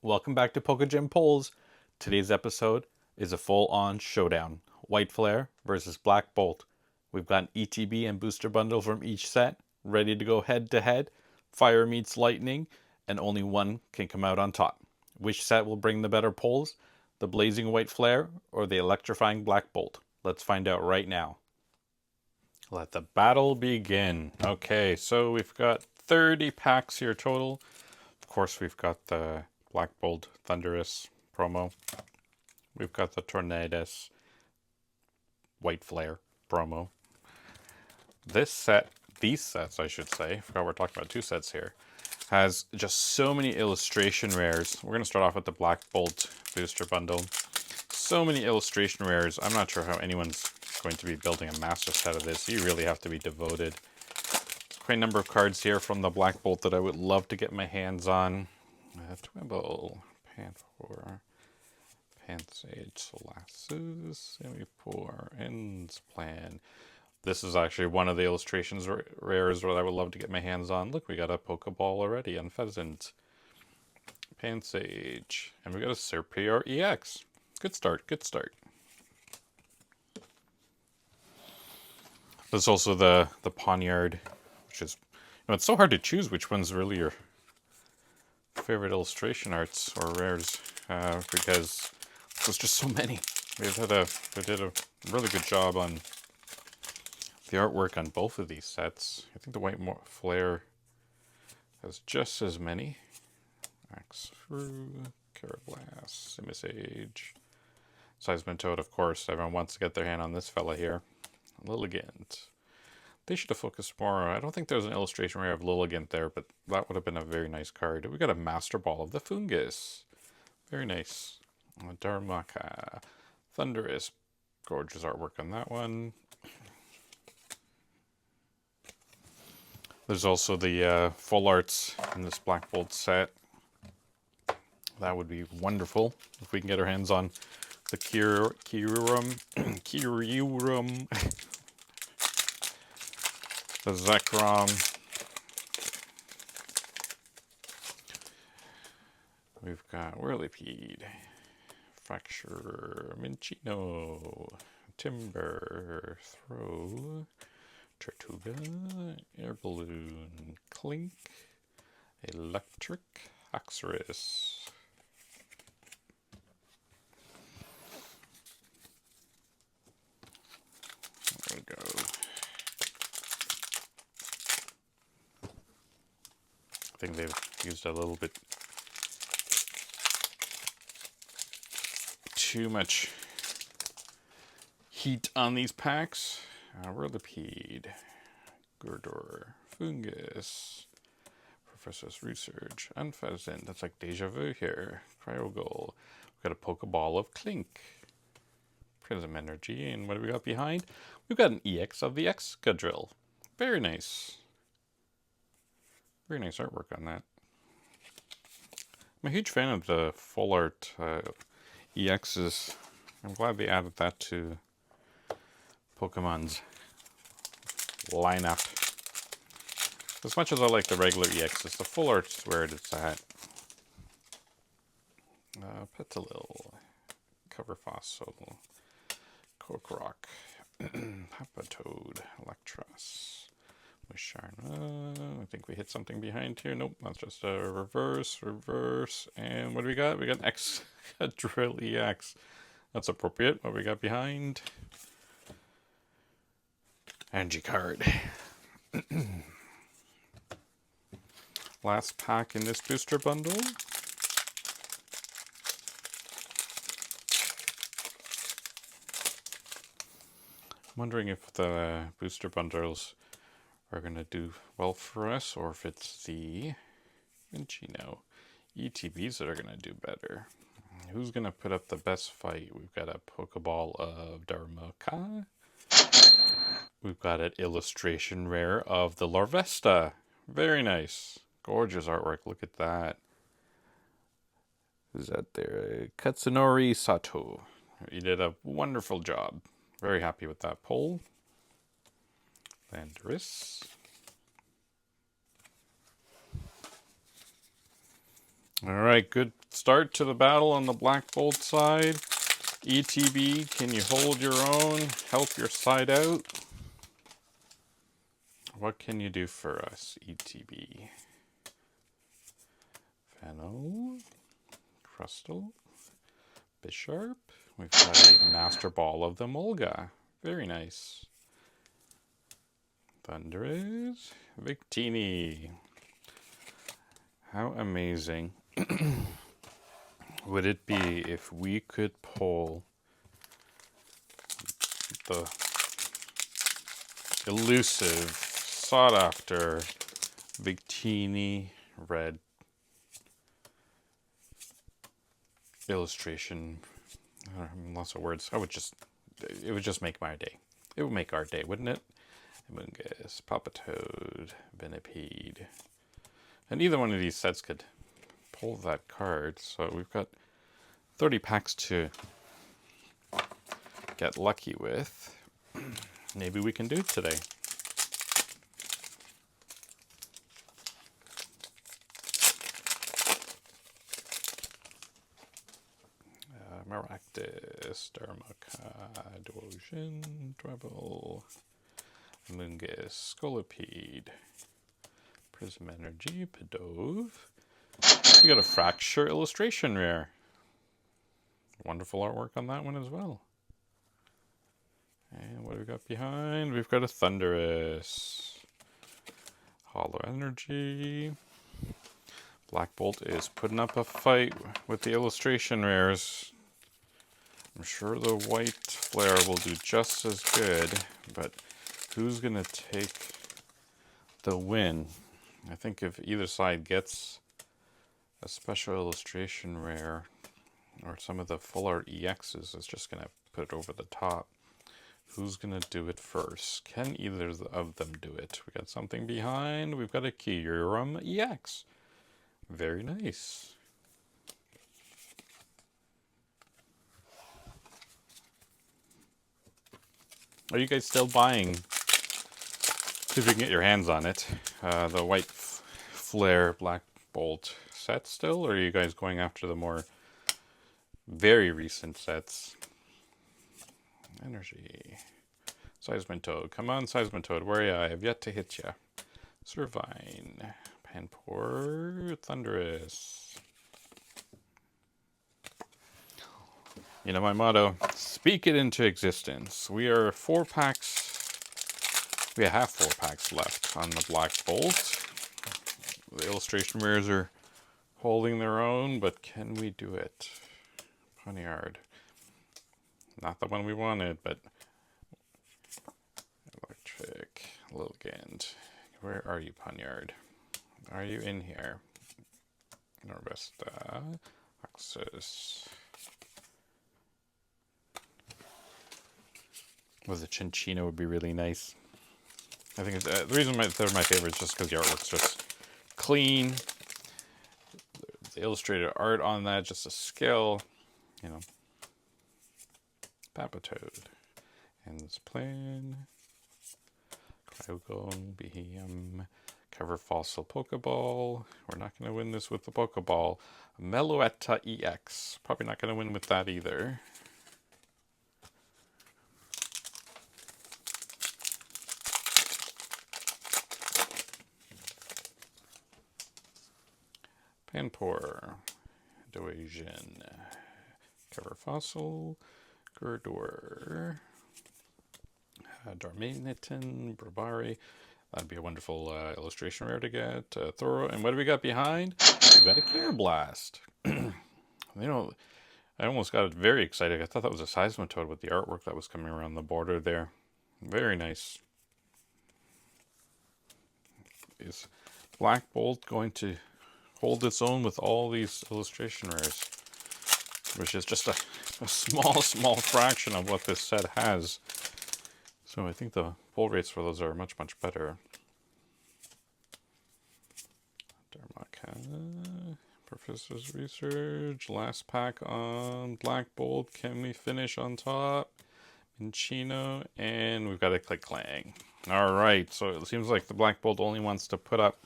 Welcome back to PokeGymPulls. Today's episode is a full-on showdown. White Flare versus Black Bolt. We've got an ETB and booster bundle from each set, ready to go head-to-head. Fire meets lightning, and only one can come out on top. Which set will bring the better pulls? The blazing White Flare or the electrifying Black Bolt? Let's find out right now. Let the battle begin. Okay, so we've got 30 packs here total. Of course, we've got the Black Bolt Thunderous promo. We've got the Tornadus White Flare promo. This set, these sets I should say, I forgot we're talking about two sets here, has just so many illustration rares. We're going to start off with the Black Bolt booster bundle. So many illustration rares. I'm not sure how anyone's going to be building a master set of this. You really have to be devoted. Quite a number of cards here from the Black Bolt that I would love to get my hands on. Twimble, Panfor, Pansage, Solassus, Semipour, Ends Plan. This is actually one of the illustrations rares that I would love to get my hands on. Look, we got a Pokeball already on Pheasant, Pansage, and we got a Serpent EX. Good start, good start. There's also the Poniard, which is, it's so hard to choose which one's really your favorite illustration arts or rares, because there's just so many. They did a really good job on the artwork on both of these sets. I think the White Flare has just as many. Axfru, Carablast, Simisage, Seismitoad, of course. Everyone wants to get their hand on this fella here. Lilligant. They should have focused more. I don't think there's an illustration rare of Lilligant there, but that would have been a very nice card. We got a Master Ball of the Fungus. Very nice. Darmaka. Thunderous. Gorgeous artwork on that one. There's also the full arts in this Black Bolt set. That would be wonderful if we can get our hands on the Kyurem, the Zekrom. We've got Whirlipede, Fracture, Minccino, Timber, Throw, Tortuga, Air Balloon, Clink, Electric, Haxorus. There we go. I think they've used a little bit too much heat on these packs. Whirlipede, Gurdor, Fungus, Professor's Research, Unpheasant. That's like deja vu here. Cryogol. We've got a Pokeball of Clink. Prism Energy. And what do we got behind? We've got an EX of the Excadrill. Very nice. Very nice artwork on that. I'm a huge fan of the full art EXs. I'm glad they added that to Pokemon's lineup. As much as I like the regular EXs, the full art's where it's at. Petalil, Cover Fossil, Kokorock, Papatoad, Electros, Wisharna. I think we hit something behind here. Nope, that's just a reverse. And what do we got? We got an Excadrill EX. That's appropriate. What we got behind? Energy card. Last pack in this booster bundle. I'm wondering if the booster bundles are going to do well for us, or if it's the Minccino ETBs that are going to do better. Who's going to put up the best fight? We've got a Pokeball of Darumaka. We've got an illustration rare of the Larvesta. Very nice. Gorgeous artwork. Look at that. Who's that there? Katsunori Sato. You did a wonderful job. Very happy with that pull. Landorus. All right, good start to the battle on the Black Bolt side. ETB, can you hold your own? Help your side out? What can you do for us, ETB? Fennel, Crustle, Bisharp. We've got a Master Ball of the Mulga. Very nice. Thundurus, Victini. How amazing would it be if we could pull the elusive, sought-after Victini red illustration? Lots of words. It would just make my day. It would make our day, wouldn't it? Mungus, Papatoad, Venipede. And either one of these sets could pull that card. So we've got 30 packs to get lucky with. Maybe we can do it today. Maractus, Darmaka, Duosion, Dwebble, Mungus, Scolipede, Prism Energy, Pidove. We got a Fracture illustration rare. Wonderful artwork on that one as well. And what do we got behind? We've got a Thundurus, Hollow Energy. Black Bolt is putting up a fight with the illustration rares. I'm sure the White Flare will do just as good, but who's going to take the win? I think if either side gets a special illustration rare or some of the full art EXs, it's just going to put it over the top. Who's going to do it first? Can either of them do it? We got something behind. We've got a Kyurem EX. Very nice. Are you guys still buying? See if you can get your hands on it. The White Flare Black Bolt set still, or are you guys going after the more very recent sets? Energy. Seismitoad. Toad. Come on, Seismitoad. Toad. Where are you? I have yet to hit you. Servine. Panpour. Thundurus. You know my motto, speak it into existence. We are 4 packs. We have 4 packs left on the Black Bolt. The illustration rares are holding their own, but can we do it? Poniard. Not the one we wanted, but Electric, Lilligant. Where are you, Poniard? Are you in here? Norvesta, Oxus. Was a Chinchino would be really nice. I think it's, the reason they're my favorite is just because the artwork's just clean. The illustrated art on that, just a skill, you know. Papatoad. And this plan. Cryogon, Behem, Cover Fossil Pokeball. We're not going to win this with the Pokeball. Meloetta EX. Probably not going to win with that either. Panpour, Doasian, Cover Fossil, Gurdor, Darmanitan, Brabari. That'd be a wonderful illustration rare to get. Thorough. And what do we got behind? We got a Care Blast. You know, I almost got very excited. I thought that was a Seismitoad with the artwork that was coming around the border there. Very nice. Is Black Bolt going to hold its own with all these illustration rares, which is just a small fraction of what this set has. So I think the pull rates for those are much better. Darmaka, Professor's Research, last pack on Black Bolt. Can we finish on top? Minchino, and we've got a Click Clang. All right, so it seems like the Black Bolt only wants to put up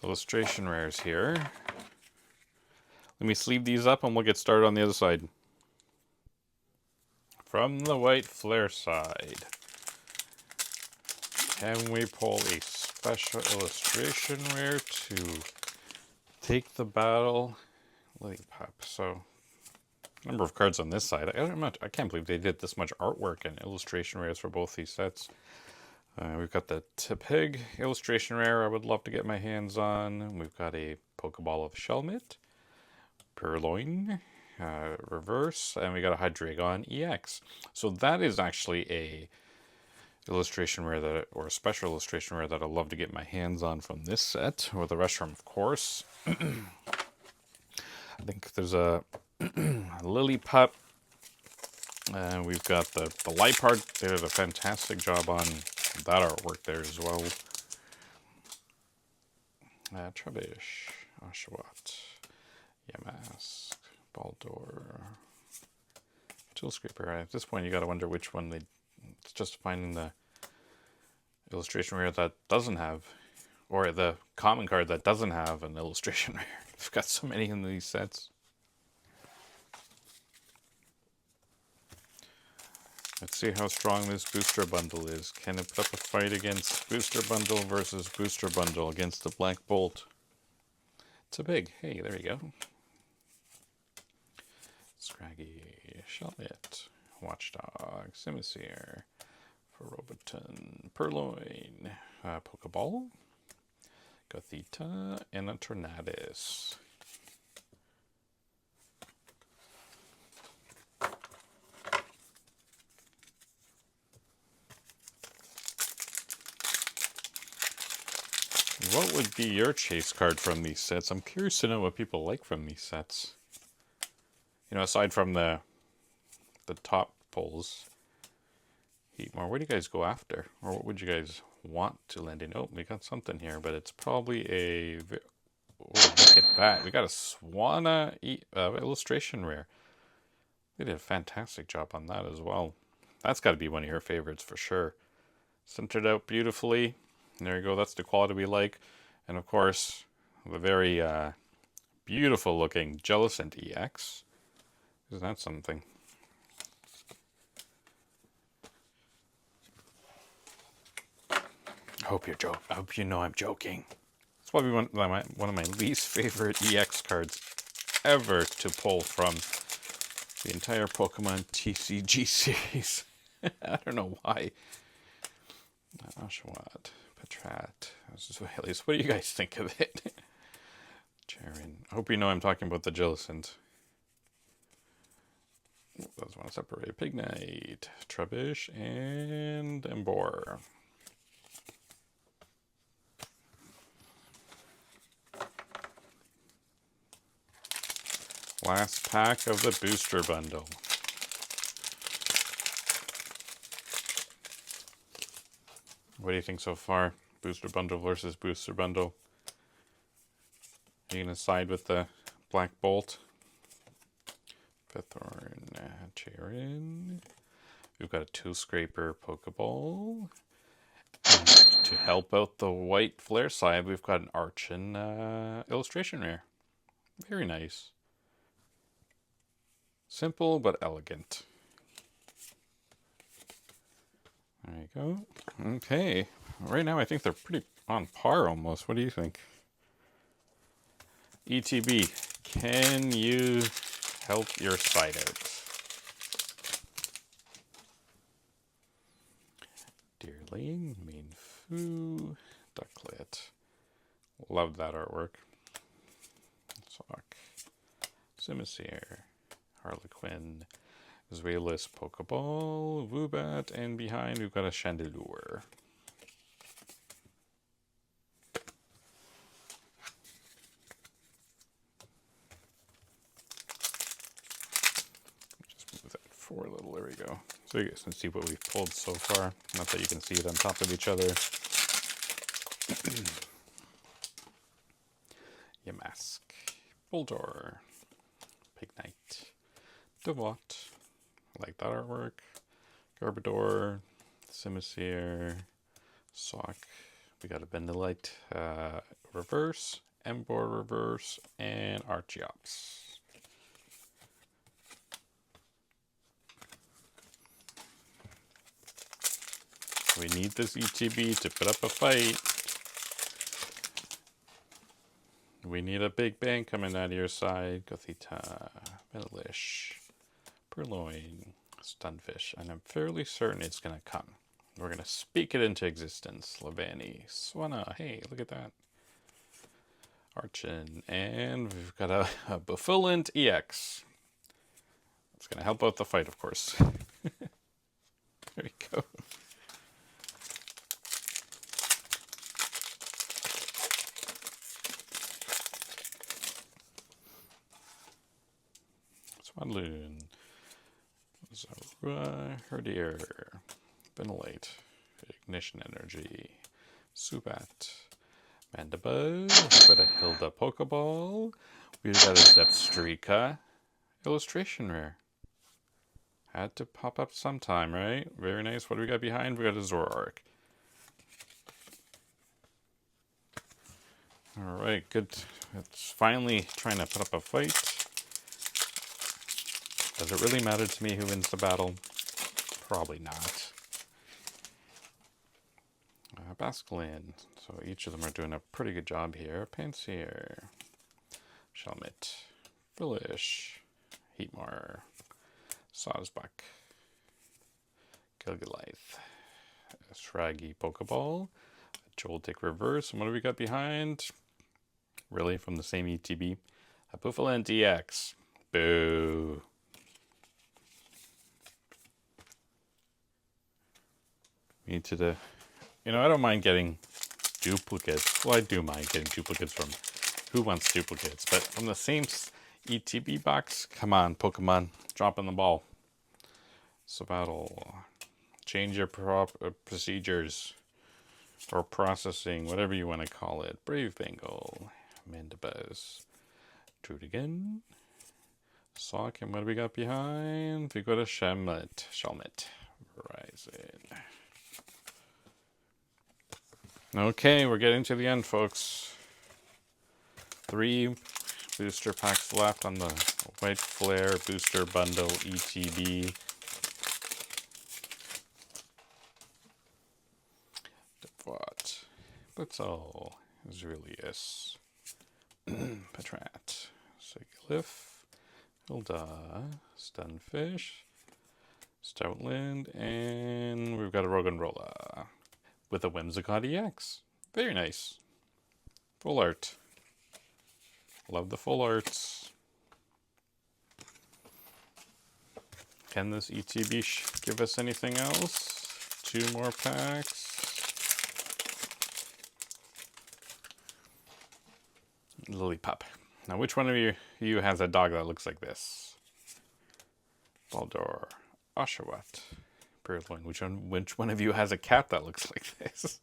illustration rares here. Let Let me sleeve these up and we'll get started on the other side. From the White Flare side, can we pull a special illustration rare to take the battle? Lollipop. So, number of cards on this side. I can't believe they did this much artwork and illustration rares for both these sets. We've got the Tipig illustration rare I would love to get my hands on. We've got a Pokeball of Shelmet, Purloin, reverse, and we got a Hydreigon EX. So that is actually a illustration rare that, or a special illustration rare that I'd love to get my hands on from this set, or the rest from, of course. I think there's a Lillipup. We've got the Liepard. They did a fantastic job on that artwork there as well. Trubbish, Oshawott, Yamask, Baldor, Tool Scraper. At this point, you got to wonder which one it's just finding the illustration rare that doesn't have, or the common card that doesn't have an illustration rare. We've got so many in these sets. Let's see how strong this booster bundle is. Can it put up a fight against booster bundle versus booster bundle against the Black Bolt? It's a big. Hey, there you go. Scraggy, Shelmet, Watchdog, Simisear, Ferobotan, Purloin, Pokeball, Gothita, and a Tornadus. What would be your chase card from these sets? I'm curious to know what people like from these sets. You know, aside from the top pulls, Heatmore, what do you guys go after? Or what would you guys want to land in? Oh, we got something here, but it's probably a... Oh, look at that. We got a Swanna illustration rare. They did a fantastic job on that as well. That's got to be one of your favorites for sure. Centered out beautifully. There you go, that's the quality we like. And of course, the very beautiful looking Jellicent EX. Isn't that something? I hope you know I'm joking. It's probably one of my least favorite EX cards ever to pull from the entire Pokemon TCG series. I don't know why. Oshawott. Patrat. At least, what do you guys think of it? Charin. I hope you know I'm talking about the Jellicent. Those want to separate. Pignite, Trubbish, and Embor. Last pack of the booster bundle. What do you think so far? Booster bundle versus booster bundle. Are you going to side with the Black Bolt? Pithorn, Charin. We've got a Tool Scraper Pokeball. And to help out the White Flare side, we've got an Archon illustration rare. Very nice. Simple but elegant. There you go. Okay. Right now I think they're pretty on par almost. What do you think? ETB, can you help your side out? Deerling, Mainfu, Ducklet. Love that artwork. Sock. Simisear, Harlequin, Zweilous, Pokeball, Woobat, and behind we've got a Chandelure. Just move that forward a little, there we go. So you guys can see what we've pulled so far. Not that you can see it on top of each other. Yamask, Boldor, Pignite, Devot. Like that artwork. Garbodor, Simisear, Sock. We got a Bendelite reverse, Embor reverse, and Archeops. We need this ETB to put up a fight. We need a big bang coming out of your side. Gothita, Metalish, Purloin, Stunfish, and I'm fairly certain it's going to come. We're going to speak it into existence. Levani, Swanna, hey, look at that. Archin, and we've got a Buffulant EX. It's going to help out the fight, of course. There we go. Swadloon, Zara, Herdier, Ventilate, Ignition Energy, Subat, Mandibuzz, we've got a Hilda Pokeball, we've got a Zepstrika, Illustration Rare. Had to pop up sometime, right? Very nice. What do we got behind? We got a Zoroark. Alright, good. It's finally trying to put up a fight. Does it really matter to me who wins the battle? Probably not. Basculin. So each of them are doing a pretty good job here. Pansear. Shelmet. Frillish. Heatmore. Sawsbuck. Gilgalith. Shraggy Pokeball. Joltik Reverse. And what do we got behind? Really? From the same ETB? A Buffulant EX. Boo. We need to, you know, I don't mind getting duplicates. Well, I do mind getting duplicates from Who Wants Duplicates, but from the same ETB box, come on, Pokemon, dropping the ball. So battle, change your procedures or processing, whatever you want to call it. Brave Bengal, Mandibuzz, do it again. Sock, and what do we got behind? We got a Shelmet, Verizon. Okay, we're getting to the end, folks. 3 booster packs left on the White Flare Booster Bundle ETB. Devote, Blitzel, Zerilius, Patrat, Sigilif, Hilda, Stunfish, Stoutland, and we've got a Roggenrola with a Whimsicott EX. Very nice. Full art. Love the full arts. Can this ETB give us anything else? 2 more packs. Lillipup. Now, which one of you has a dog that looks like this? Baldor, Oshawott, Purloin. Which one of you has a cat that looks like this?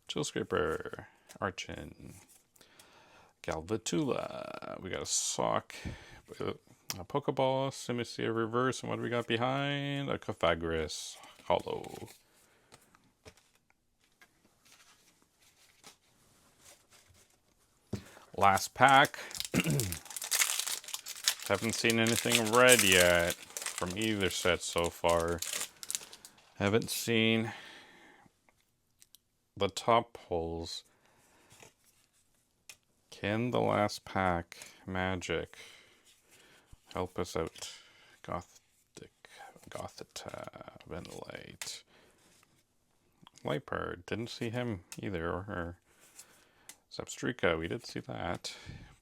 Chill Scraper, Archin, Galvatula. We got a Sock, a Pokeball, Simisear Reverse, and what do we got behind? A Cofagris Hollow. Last pack. Haven't seen anything red yet from either set so far. Haven't seen the top pulls. Can the last pack magic help us out? Gothita, Ventilate, Liepard. Didn't see him either, or her. Zepstrika, we did see that.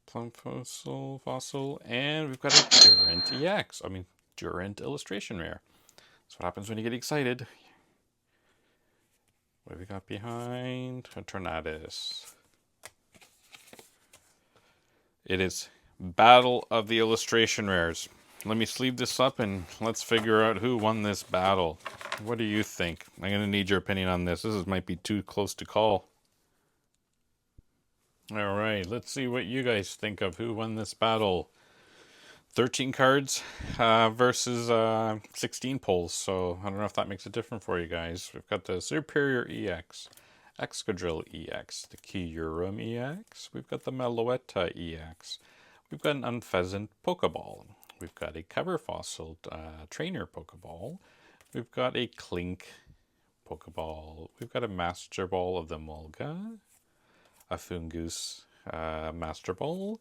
Plum Fossil, and we've got a Durant EX. I mean, Durant Illustration Rare. That's what happens when you get excited. What have we got behind? A Tornadus. It is Battle of the Illustration Rares. Let me sleeve this up and let's figure out who won this battle. What do you think? I'm going to need your opinion on this. This might be too close to call. All right, let's see what you guys think of who won this battle. 13 cards versus 16 pulls, so I don't know if that makes it different for you guys. We've got the Superior EX, Excadrill EX, the Kyurem EX, we've got the Meloetta EX, we've got an Unpheasant Pokeball, we've got a Cover Fossil Trainer Pokeball, we've got a Clink Pokeball. We've got a Master Ball of the Mulga, a Fungus Master Ball,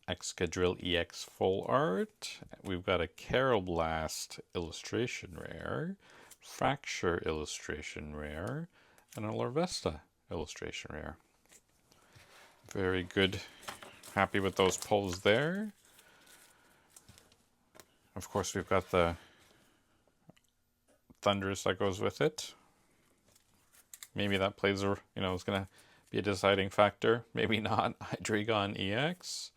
Excadrill EX Full Art. We've got a Blast Illustration Rare, Fracture Illustration Rare, and a Larvesta Illustration Rare. Very good. Happy with those pulls there. Of course, we've got the Thundurus that goes with it. Maybe that plays a, is going to be a deciding factor. Maybe not. Hydreigon EX.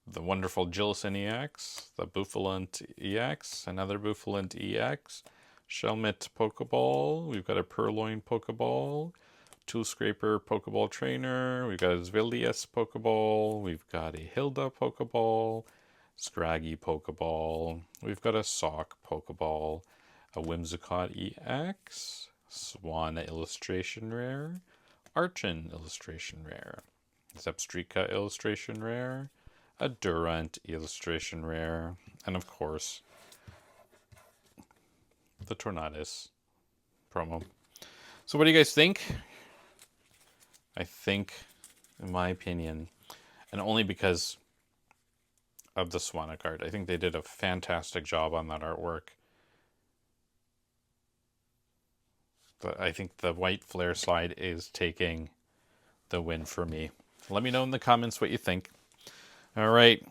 The wonderful Jillison EX, the Bouffalant EX, another Bouffalant EX, Shelmet Pokeball, we've got a Purloin Pokeball, Tool Scraper Pokeball Trainer, we've got a Zvilius Pokeball, we've got a Hilda Pokeball, Scraggy Pokeball, we've got a Sock Pokeball, a Whimsicott EX, Swan Illustration Rare, Archon Illustration Rare, Zepstrika Illustration Rare, a Durant Illustration Rare, and of course, the Tornadus promo. So what do you guys think? I think, in my opinion, and only because of the Swannick art, I think they did a fantastic job on that artwork. But I think the White Flare slide is taking the win for me. Let me know in the comments what you think. All right,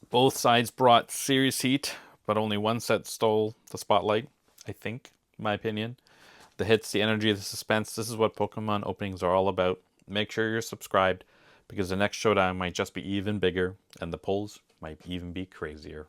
both sides brought serious heat, but only one set stole the spotlight, I think, in my opinion. The hits, the energy, the suspense, this is what Pokemon openings are all about. Make sure you're subscribed, because the next showdown might just be even bigger, and the pulls might even be crazier.